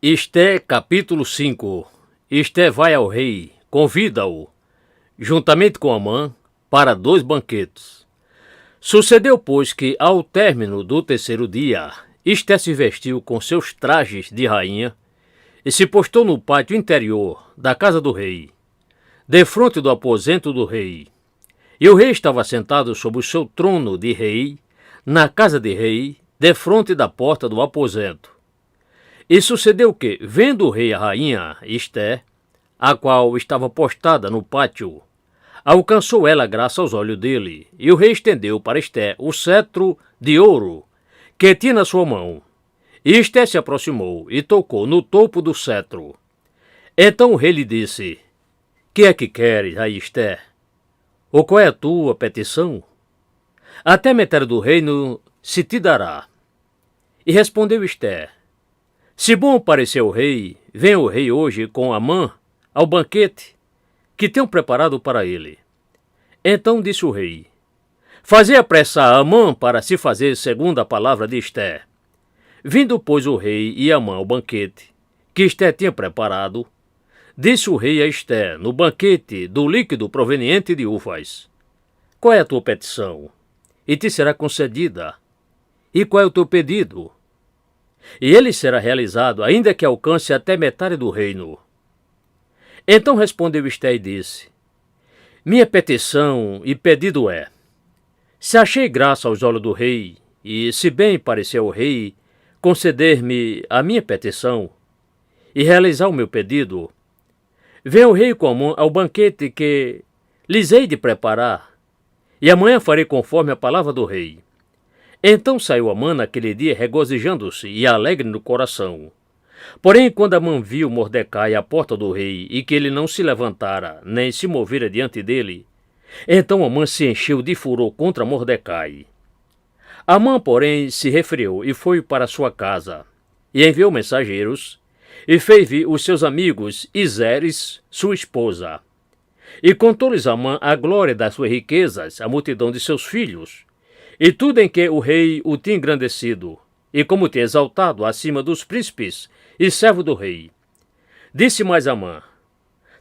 Esté capítulo 5. Esté vai ao rei, convida-o, juntamente com Amã, para 2 banquetes. Sucedeu, pois, que ao término do 3º dia, Esté se vestiu com seus trajes de rainha e se postou no pátio interior da casa do rei, defronte do aposento do rei. E o rei estava sentado sobre o seu trono de rei, na casa de rei, defronte da porta do aposento. E sucedeu que, vendo o rei a rainha Esté, a qual estava postada no pátio, alcançou ela graça aos olhos dele, e o rei estendeu para Esté o cetro de ouro que tinha na sua mão. E Esté se aproximou e tocou no topo do cetro. Então o rei lhe disse: Que é que queres, rainha Esté? Ou qual é a tua petição? Até metade do reino se te dará. E respondeu Esté: Se bom parecer ao rei, venha o rei hoje com Amã ao banquete que tenho preparado para ele. Então disse o rei: Fazei apressar Amã para se fazer segundo a palavra de Esté. Vindo, pois, o rei e Amã ao banquete que Esté tinha preparado, disse o rei a Esté no banquete do líquido proveniente de uvas: Qual é a tua petição? E te será concedida. E qual é o teu pedido? E ele será realizado, ainda que alcance até metade do reino. Então respondeu Esté e disse: Minha petição e pedido é: se achei graça aos olhos do rei, e se bem parecer ao rei conceder-me a minha petição e realizar o meu pedido, venha o rei com Amã ao banquete que lhes hei de preparar, e amanhã farei conforme a palavra do rei. Então saiu Amã naquele dia regozijando-se e alegre no coração. Porém, quando Amã viu Mordecai à porta do rei e que ele não se levantara, nem se movera diante dele, então Amã se encheu de furor contra Mordecai. Amã, porém, se refreou e foi para sua casa, e enviou mensageiros, e fez vir os seus amigos e Zeres, sua esposa. E contou-lhes Amã a glória das suas riquezas, a multidão de seus filhos, e tudo em que o rei o tinha engrandecido, e como tinha exaltado acima dos príncipes e servo do rei. Disse mais Amã: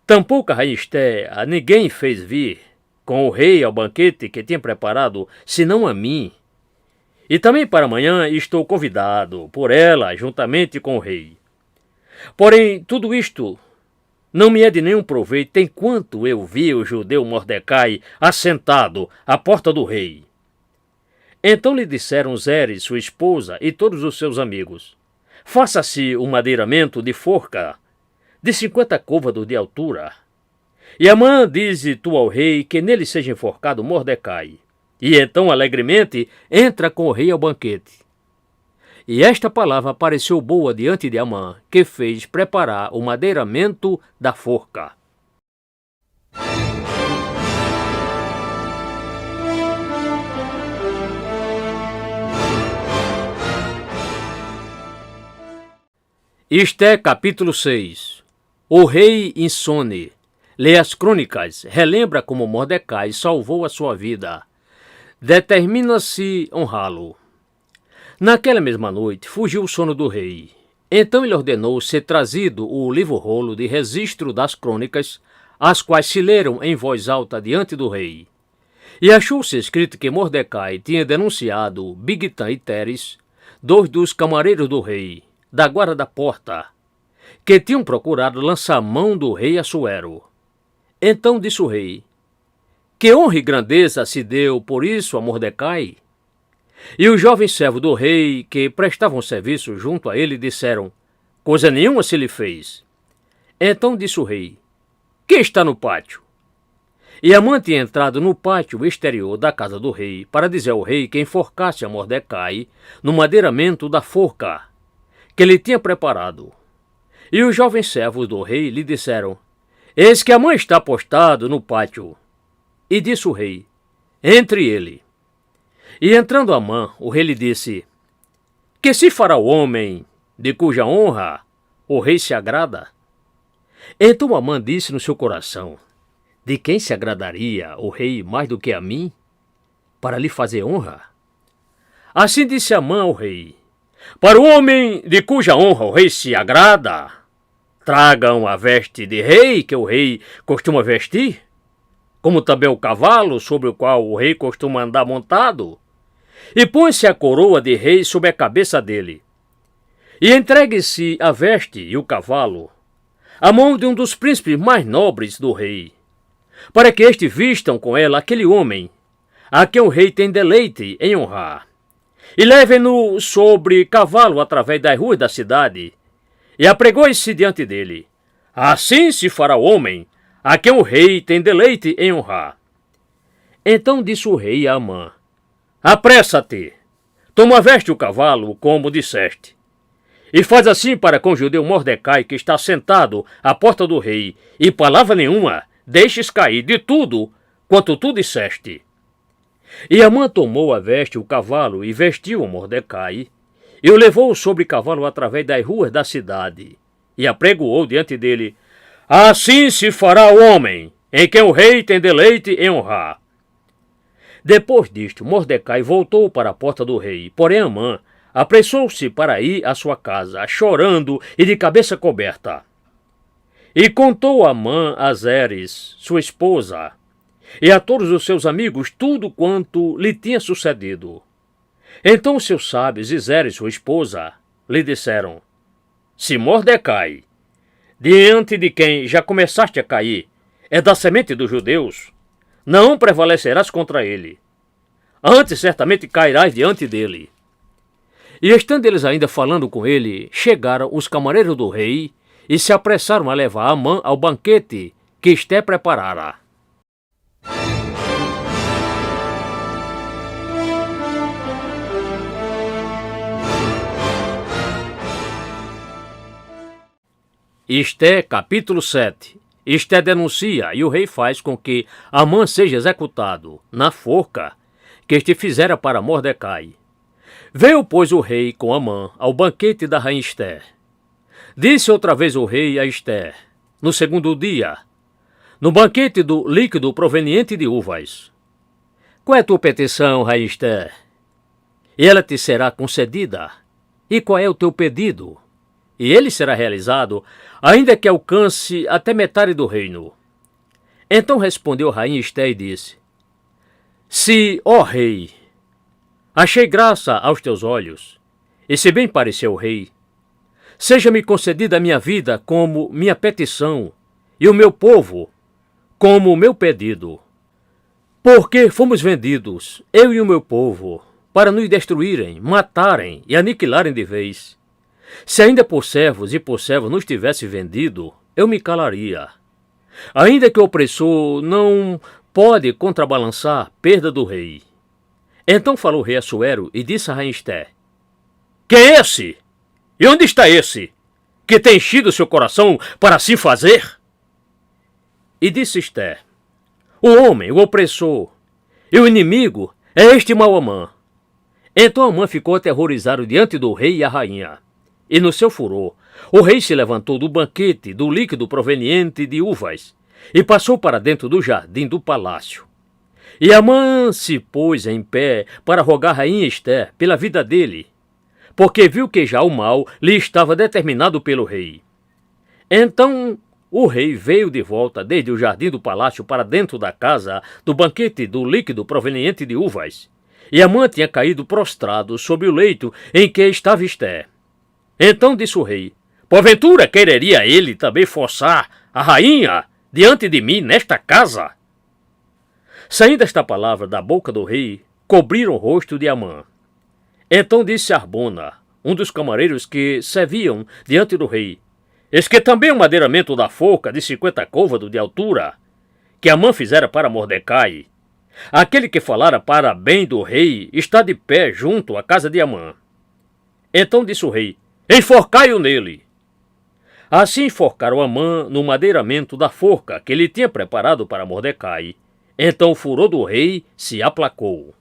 Tampouco a rainha Esté a ninguém fez vir com o rei ao banquete que tinha preparado, senão a mim. E também para amanhã estou convidado por ela, juntamente com o rei. Porém, tudo isto não me é de nenhum proveito, enquanto eu vi o judeu Mordecai assentado à porta do rei. Então lhe disseram Zeres, sua esposa, e todos os seus amigos: Faça-se um madeiramento de forca, de 50 côvados de altura. E Amã dize tu ao rei que nele seja enforcado Mordecai. E então, alegremente, entra com o rei ao banquete. E esta palavra pareceu boa diante de Amã, que fez preparar o madeiramento da forca. Esté capítulo 6. O rei insone. Lê as crônicas, relembra como Mordecai salvou a sua vida. Determina-se honrá-lo. Naquela mesma noite, fugiu o sono do rei. Então ele ordenou ser trazido o livro-rolo de registro das crônicas, as quais se leram em voz alta diante do rei. E achou-se escrito que Mordecai tinha denunciado Bigtã e Teres, 2 dos camareiros do rei, da guarda da porta, que tinham procurado lançar a mão do rei Assuero. Então disse o rei: Que honra e grandeza se deu por isso a Mordecai? E os jovens servos do rei, que prestavam serviço junto a ele, disseram: Coisa nenhuma se lhe fez. Então disse o rei: Que está no pátio? E Amã tinha entrado no pátio exterior da casa do rei para dizer ao rei que enforcasse a Mordecai no madeiramento da forca que ele tinha preparado. E os jovens servos do rei lhe disseram: Eis que Amã está postado no pátio. E disse o rei: Entre ele. E entrando Amã, o rei lhe disse: Que se fará o homem de cuja honra o rei se agrada? Então Amã disse no seu coração: De quem se agradaria o rei mais do que a mim, para lhe fazer honra? Assim disse Amã ao rei: Para o homem de cuja honra o rei se agrada, tragam a veste de rei que o rei costuma vestir, como também o cavalo sobre o qual o rei costuma andar montado, e põe-se a coroa de rei sobre a cabeça dele. E entregue-se a veste e o cavalo à mão de um dos príncipes mais nobres do rei, para que este vistam com ela aquele homem, a quem o rei tem deleite em honrar, e levem-no sobre cavalo através das ruas da cidade, e apregoe-se diante dele. Assim se fará o homem, a quem o rei tem deleite em honrar. Então disse o rei a Amã: apressa-te, toma a veste o cavalo, como disseste, e faz assim para com o judeu Mordecai, que está sentado à porta do rei, e palavra nenhuma deixes cair de tudo quanto tu disseste. E Amã tomou a veste o cavalo e vestiu o Mordecai, e o levou sobre cavalo através das ruas da cidade, e apregoou diante dele: assim se fará o homem, em quem o rei tem deleite em honrar. Depois disto, Mordecai voltou para a porta do rei, porém Amã apressou-se para ir à sua casa, chorando e de cabeça coberta. E contou Amã a Zeres, sua esposa, e a todos os seus amigos tudo quanto lhe tinha sucedido. Então seus sábios e Zeres, sua esposa, lhe disseram: se Mordecai, diante de quem já começaste a cair, é da semente dos judeus, não prevalecerás contra ele. Antes certamente cairás diante dele. E estando eles ainda falando com ele, chegaram os camareiros do rei e se apressaram a levar Amã ao banquete que Esté preparara. Esté capítulo 7. Esté denuncia e o rei faz com que Amã seja executado na forca que este fizera para Mordecai. Veio, pois, o rei com Amã ao banquete da rainha Esté. Disse outra vez o rei a Esté, no segundo dia, no banquete do líquido proveniente de uvas: qual é a tua petição, rainha Esté? E ela te será concedida. E qual é o teu pedido? E ele será realizado, ainda que alcance até metade do reino. Então respondeu a rainha Esté e disse: se, ó rei, achei graça aos teus olhos, e se bem pareceu o rei, seja-me concedida a minha vida como minha petição, e o meu povo como o meu pedido. Porque fomos vendidos, eu e o meu povo, para nos destruírem, matarem e aniquilarem de vez. Se ainda por servos e por servos nos tivesse vendido, eu me calaria. Ainda que o opressor não pode contrabalançar perda do rei. Então falou o rei Assuero e disse a rainha Esté: quem é esse? E onde está esse que tem enchido seu coração para assim fazer? E disse Esté: o homem, o opressor e o inimigo é este mau Amã. Então Amã ficou aterrorizado diante do rei e a rainha. E no seu furor, o rei se levantou do banquete do líquido proveniente de uvas e passou para dentro do jardim do palácio. E Amã se pôs em pé para rogar a rainha Esté pela vida dele, porque viu que já o mal lhe estava determinado pelo rei. Então o rei veio de volta desde o jardim do palácio para dentro da casa do banquete do líquido proveniente de uvas, e Amã tinha caído prostrado sobre o leito em que estava Esté. Então disse o rei: porventura quereria ele também forçar a rainha diante de mim nesta casa? Saindo esta palavra da boca do rei, cobriram o rosto de Amã. Então disse Arbona, um dos camareiros que serviam diante do rei: eis que também o madeiramento da forca de 50 côvados de altura, que Amã fizera para Mordecai, aquele que falara para bem do rei, está de pé junto à casa de Amã. Então disse o rei: enforcai-o nele. Assim enforcaram Amã no madeiramento da forca que ele tinha preparado para Mordecai. Então o furor do rei se aplacou.